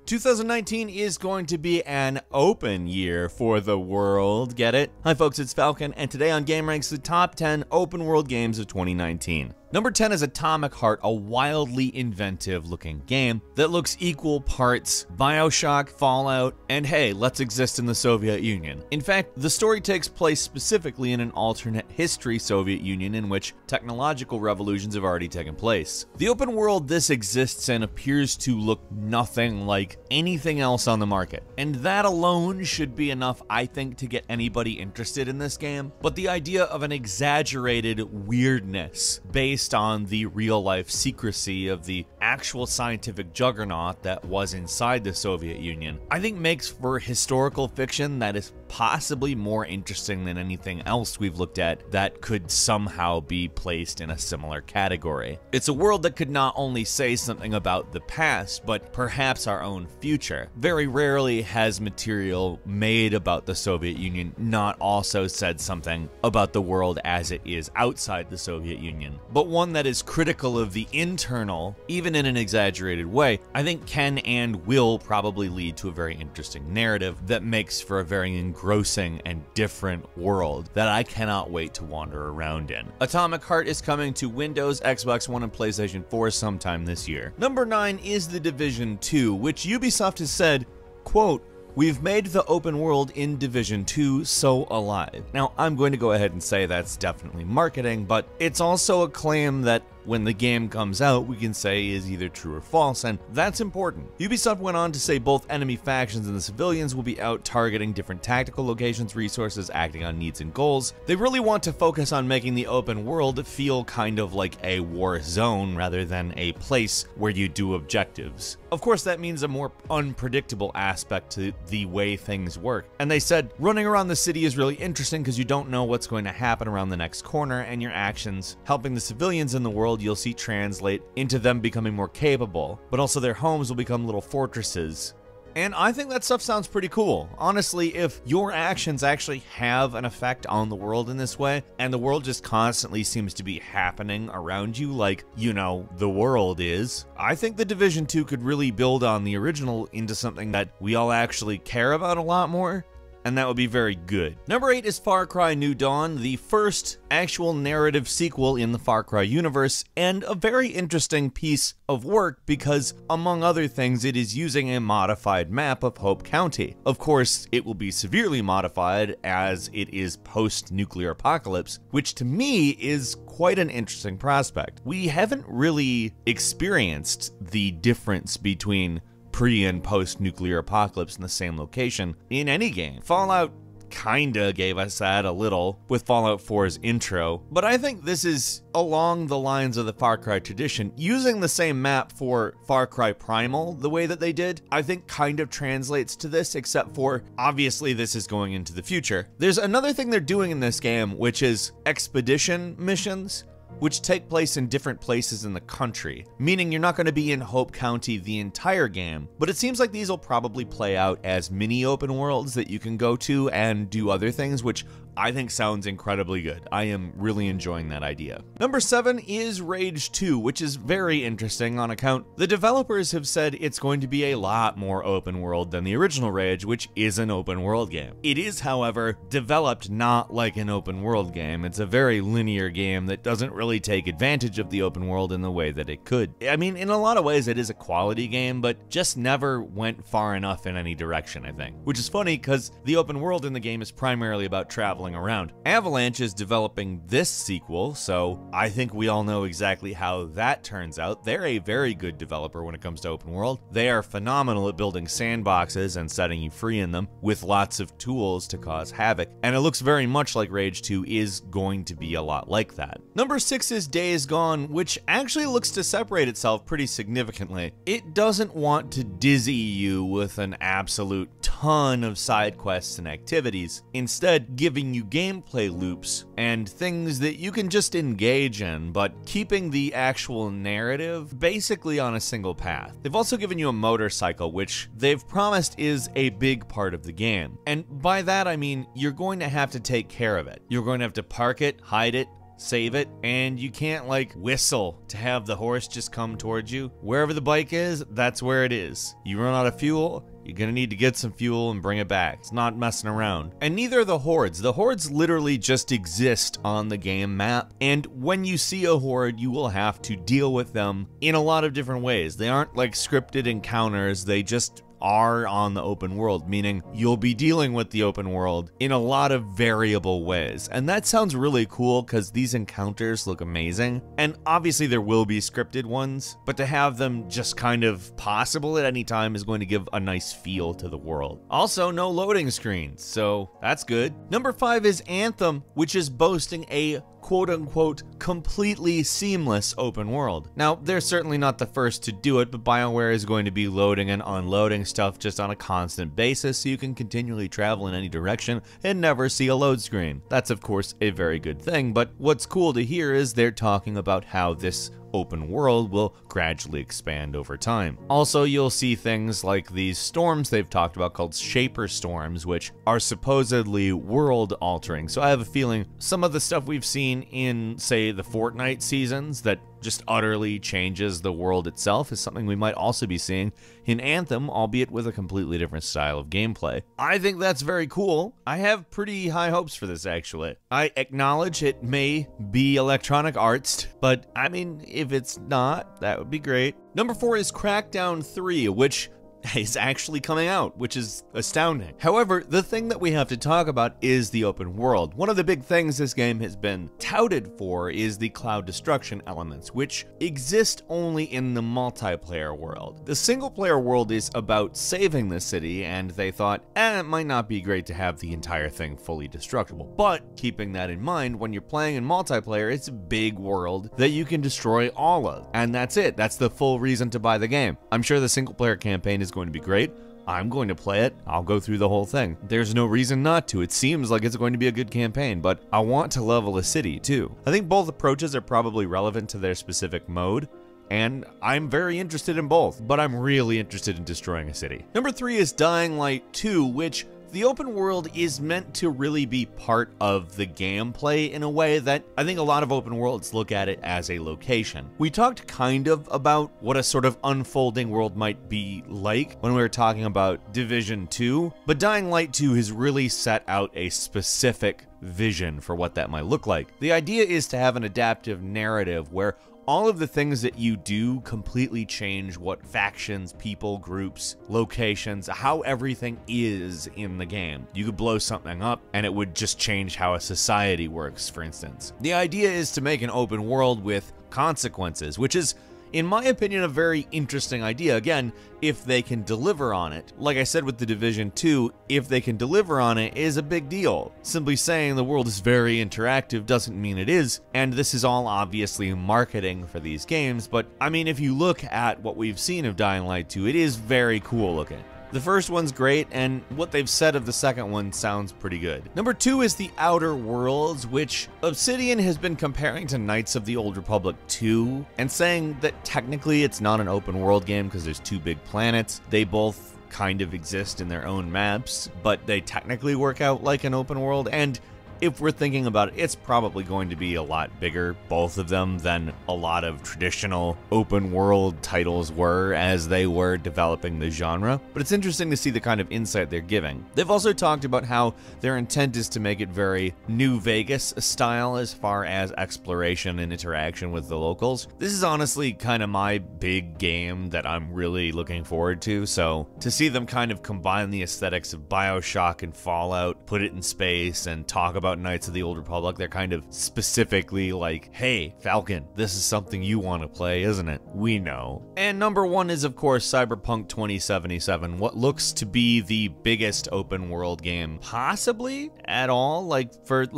2019 is going to be an open year for the world, get it? Hi folks, it's Falcon, and today on GameRanks, the top 10 open world games of 2019. Number 10 is Atomic Heart, a wildly inventive looking game that looks equal parts BioShock, Fallout, and hey, let's exist in the Soviet Union. In fact, the story takes place specifically in an alternate history Soviet Union in which technological revolutions have already taken place. The open world this exists in appears to look nothing like anything else on the market, and that alone should be enough, I think, to get anybody interested in this game. But the idea of an exaggerated weirdness based on the real-life secrecy of the actual scientific juggernaut that was inside the Soviet Union, I think makes for historical fiction that is possibly more interesting than anything else we've looked at that could somehow be placed in a similar category. It's a world that could not only say something about the past, but perhaps our own future. Very rarely has material made about the Soviet Union not also said something about the world as it is outside the Soviet Union, but one that is critical of the internal, even in an exaggerated way, I think can and will probably lead to a very interesting narrative that makes for a very engrossing and different world that I cannot wait to wander around in. Atomic Heart is coming to Windows, Xbox One, and PlayStation 4 sometime this year. Number 9 is The Division 2, which Ubisoft has said, quote, "We've made the open world in Division 2 so alive." Now, I'm going to go ahead and say that's definitely marketing, but it's also a claim that when the game comes out, we can say is either true or false, and that's important. Ubisoft went on to say both enemy factions and the civilians will be out targeting different tactical locations, resources, acting on needs and goals. They really want to focus on making the open world feel kind of like a war zone rather than a place where you do objectives. Of course, that means a more unpredictable aspect to the way things work. And they said, running around the city is really interesting because you don't know what's going to happen around the next corner, and your actions helping the civilians in the world you'll see translate into them becoming more capable, but also their homes will become little fortresses. And I think that stuff sounds pretty cool. Honestly, if your actions actually have an effect on the world in this way, and the world just constantly seems to be happening around you like, you know, the world is, I think The Division 2 could really build on the original into something that we all actually care about a lot more. And that would be very good. Number 8 is Far Cry New Dawn, the first actual narrative sequel in the Far Cry universe, and a very interesting piece of work because, among other things, it is using a modified map of Hope County. Of course, it will be severely modified as it is post-nuclear apocalypse, which to me is quite an interesting prospect. We haven't really experienced the difference between pre- and post-nuclear apocalypse in the same location in any game. Fallout kinda gave us that a little with Fallout 4's intro, but I think this is along the lines of the Far Cry tradition. Using the same map for Far Cry Primal the way that they did, I think kind of translates to this, except for obviously this is going into the future. There's another thing they're doing in this game, which is expedition missions, which take place in different places in the country, meaning you're not going to be in Hope County the entire game, but it seems like these will probably play out as mini open worlds that you can go to and do other things, which I think sounds incredibly good. I am really enjoying that idea. Number 7 is Rage 2, which is very interesting on account the developers have said it's going to be a lot more open world than the original Rage, which is an open world game. It is, however, developed not like an open world game. It's a very linear game that doesn't really take advantage of the open world in the way that it could. I mean, in a lot of ways it is a quality game, but just never went far enough in any direction, I think. Which is funny because the open world in the game is primarily about traveling around. Avalanche is developing this sequel, so I think we all know exactly how that turns out. They're a very good developer when it comes to open world. They are phenomenal at building sandboxes and setting you free in them with lots of tools to cause havoc, and it looks very much like Rage 2 is going to be a lot like that. Number 6 is Days Gone, which actually looks to separate itself pretty significantly. It doesn't want to dizzy you with an absolute ton of side quests and activities, instead giving you gameplay loops and things that you can just engage in, but keeping the actual narrative basically on a single path. They've also given you a motorcycle, which they've promised is a big part of the game. And by that I mean you're going to have to take care of it. You're going to have to park it, hide it, save it, and you can't like whistle to have the horse just come towards you. Wherever the bike is, that's where it is. You run out of fuel, you're gonna need to get some fuel and bring it back. It's not messing around. And neither are the hordes. The hordes literally just exist on the game map, and when you see a horde, you will have to deal with them in a lot of different ways. They aren't like scripted encounters, they just are on the open world, meaning you'll be dealing with the open world in a lot of variable ways. And that sounds really cool because these encounters look amazing. And obviously there will be scripted ones, but to have them just kind of possible at any time is going to give a nice feel to the world. Also, no loading screens, so that's good. Number 5 is Anthem, which is boasting a quote-unquote completely seamless open world. Now, they're certainly not the first to do it, but BioWare is going to be loading and unloading stuff just on a constant basis so you can continually travel in any direction and never see a load screen. That's of course a very good thing, but what's cool to hear is they're talking about how this open world will gradually expand over time. Also, you'll see things like these storms they've talked about called Shaper Storms, which are supposedly world altering. So I have a feeling some of the stuff we've seen in, say, the Fortnite seasons that just utterly changes the world itself is something we might also be seeing in Anthem, albeit with a completely different style of gameplay. I think that's very cool. I have pretty high hopes for this, actually. I acknowledge it may be Electronic Arts, but I mean, if it's not, that would be great. Number 4 is Crackdown 3, which is actually coming out, which is astounding. However, the thing that we have to talk about is the open world. One of the big things this game has been touted for is the cloud destruction elements, which exist only in the multiplayer world. The single player world is about saving the city, and they thought, it might not be great to have the entire thing fully destructible. But keeping that in mind, when you're playing in multiplayer, it's a big world that you can destroy all of. And that's it. That's the full reason to buy the game. I'm sure the single player campaign is going to be great. I'm going to play it. I'll go through the whole thing. There's no reason not to. It seems like it's going to be a good campaign, but I want to level a city too. I think both approaches are probably relevant to their specific mode, and I'm very interested in both, but I'm really interested in destroying a city. Number 3 is Dying Light 2, which the open world is meant to really be part of the gameplay in a way that I think a lot of open worlds look at it as a location. We talked kind of about what a sort of unfolding world might be like when we were talking about Division 2, but Dying Light 2 has really set out a specific vision for what that might look like. The idea is to have an adaptive narrative where all of the things that you do completely change what factions, people, groups, locations, how everything is in the game. You could blow something up and it would just change how a society works, for instance. The idea is to make an open world with consequences, which is, in my opinion, a very interesting idea. Again, if they can deliver on it. Like I said with the Division 2, if they can deliver on it is a big deal. Simply saying the world is very interactive doesn't mean it is, and this is all obviously marketing for these games, but I mean, if you look at what we've seen of Dying Light 2, it is very cool looking. The first one's great, and what they've said of the second one sounds pretty good. Number 2 is The Outer Worlds, which Obsidian has been comparing to Knights of the Old Republic 2, and saying that technically it's not an open world game because there's 2 big planets. They both kind of exist in their own maps, but they technically work out like an open world, and if we're thinking about it, it's probably going to be a lot bigger, both of them, than a lot of traditional open world titles were as they were developing the genre. But it's interesting to see the kind of insight they're giving. They've also talked about how their intent is to make it very New Vegas style as far as exploration and interaction with the locals. This is honestly kind of my big game that I'm really looking forward to, so to see them kind of combine the aesthetics of BioShock and Fallout, put it in space, and talk about Knights of the Old Republic, they're kind of specifically like, hey, Falcon, this is something you want to play, isn't it? We know. And number 1 is, of course, Cyberpunk 2077, what looks to be the biggest open world game possibly at all, like for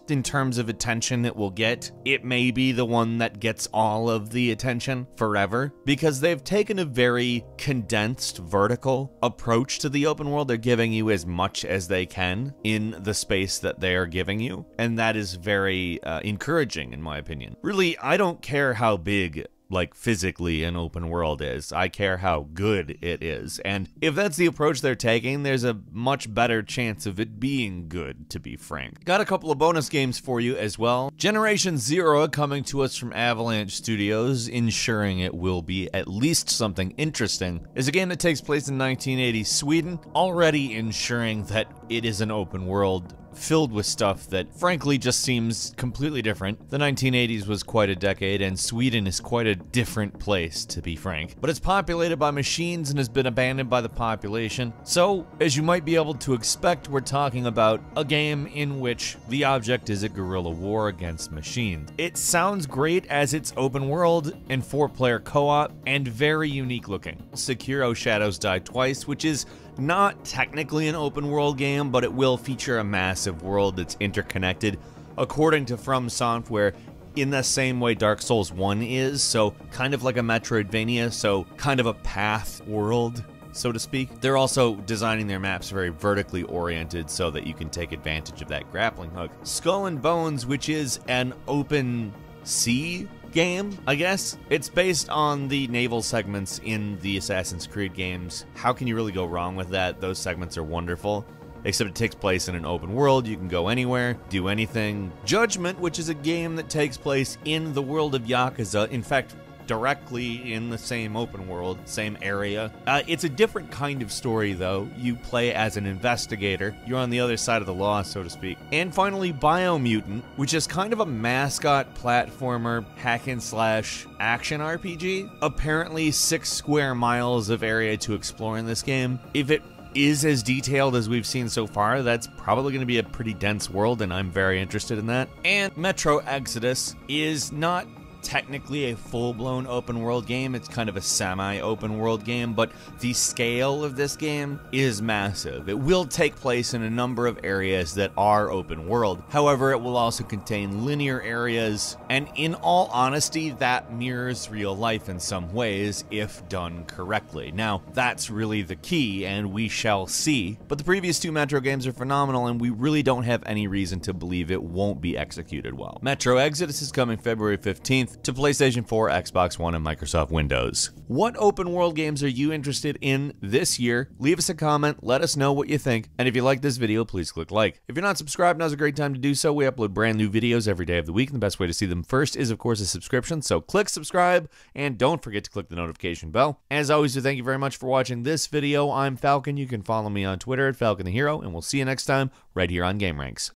in terms of attention it will get. It may be the one that gets all of the attention forever, because they've taken a very condensed vertical approach to the open world. They're giving you as much as they can in the space that they are giving you, and that is very encouraging in my opinion. Really, I don't care how big like physically an open world is. I care how good it is. And if that's the approach they're taking, there's a much better chance of it being good, to be frank. Got a couple of bonus games for you as well. Generation Zero coming to us from Avalanche Studios, ensuring it will be at least something interesting, is a game that takes place in 1980 Sweden, already ensuring that it is an open world filled with stuff that frankly just seems completely different. The 1980s was quite a decade, and Sweden is quite a different place, to be frank. But it's populated by machines and has been abandoned by the population. So, as you might be able to expect, we're talking about a game in which the object is a guerrilla war against machines. It sounds great as it's open world and 4-player co-op and very unique looking. Sekiro Shadows Die Twice, which is not technically an open world game, but it will feature a massive world that's interconnected, according to From Software, in the same way Dark Souls 1 is, so kind of like a Metroidvania, so kind of a path world, so to speak. They're also designing their maps very vertically oriented so that you can take advantage of that grappling hook. Skull and Bones, which is an open sea game, I guess. It's based on the naval segments in the Assassin's Creed games. How can you really go wrong with that? Those segments are wonderful. Except it takes place in an open world. You can go anywhere, do anything. Judgment, which is a game that takes place in the world of Yakuza. In fact, directly in the same open world, same area. It's a different kind of story, though. You play as an investigator. You're on the other side of the law, so to speak. And finally, Biomutant, which is kind of a mascot platformer, hack-and-slash action RPG. Apparently 6 square miles of area to explore in this game. If it is as detailed as we've seen so far, that's probably going to be a pretty dense world, and I'm very interested in that. And Metro Exodus is not technically a full-blown open world game. It's kind of a semi-open world game, but the scale of this game is massive. It will take place in a number of areas that are open world. However, it will also contain linear areas, and in all honesty, that mirrors real life in some ways if done correctly. Now, that's really the key, and we shall see. But the previous 2 Metro games are phenomenal, and we really don't have any reason to believe it won't be executed well. Metro Exodus is coming February 15th to PlayStation 4, Xbox One, and Microsoft Windows. What open world games are you interested in this year? Leave us a comment, let us know what you think, and if you like this video, please click like. If you're not subscribed, now's a great time to do so. We upload brand new videos every day of the week, and the best way to see them first is, of course, a subscription, so click subscribe, and don't forget to click the notification bell. As always, thank you very much for watching this video. I'm Falcon. You can follow me on Twitter at Falcon the Hero, and we'll see you next time right here on GameRanks.